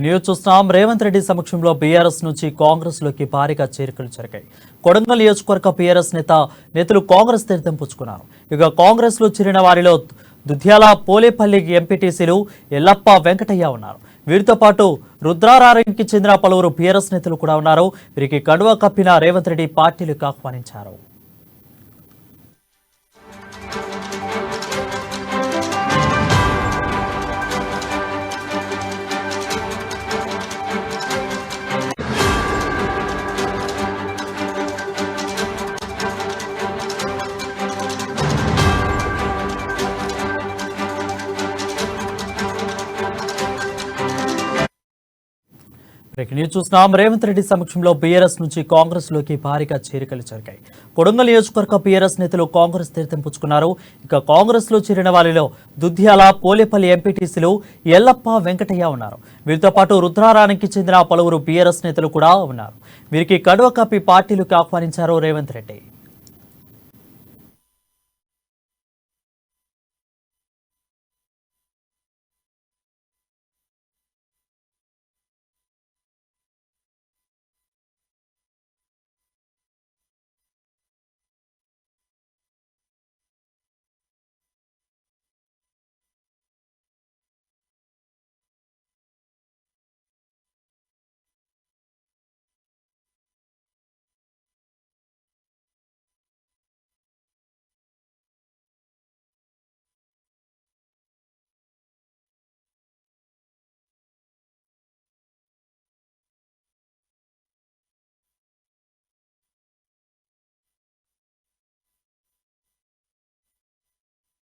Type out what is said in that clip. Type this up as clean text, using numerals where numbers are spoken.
News చూస్తున్నాం. రేవంత్ రెడ్డి సమక్షంలో BRS నుంచి కాంగ్రెస్ లోకి భారీగా చేరికలు జరిగాయి. కొడంగల్ నియోజకవర్గ బీఆర్ఎస్ నేతలు కాంగ్రెస్ తీర్థం పుచ్చుకున్నారు. ఇక కాంగ్రెస్ లో చేరిన వారిలో దుధ్యాల పోలేపల్లి ఎంపీటీసీలు ఎల్లప్ప వెంకటయ్య ఉన్నారు. వీరితో పాటు రుద్రారానికి చెందిన పలువురు బీఆర్ఎస్ నేతలు కూడా ఉన్నారు. వీరికి కండువా కప్పిన రేవంత్ రెడ్డి పార్టీలకు ఆహ్వానించారు. న్యూస్ చూస్తున్నాం. రేవంత్ రెడ్డి సమక్షంలో బీఆర్ఎస్ నుంచి కాంగ్రెస్ లోకి భారీగా చేరికలు జరిగాయి. కొడంగల్ నియోజకవర్గ బీఆర్ఎస్ నేతలు కాంగ్రెస్ తీర్థం పుచ్చుకున్నారు. ఇక కాంగ్రెస్ లో చేరిన వారిలో దుధ్యాల పోలేపల్లి ఎంపీటీసీలు ఎల్లప్ప వెంకటయ్య ఉన్నారు. వీరితో పాటు రుద్రారానికి చెందిన పలువురు బీఆర్ఎస్ నేతలు కూడా ఉన్నారు. వీరికి కండువా కప్పి పార్టీలకు ఆహ్వానించారు రేవంత్ రెడ్డి.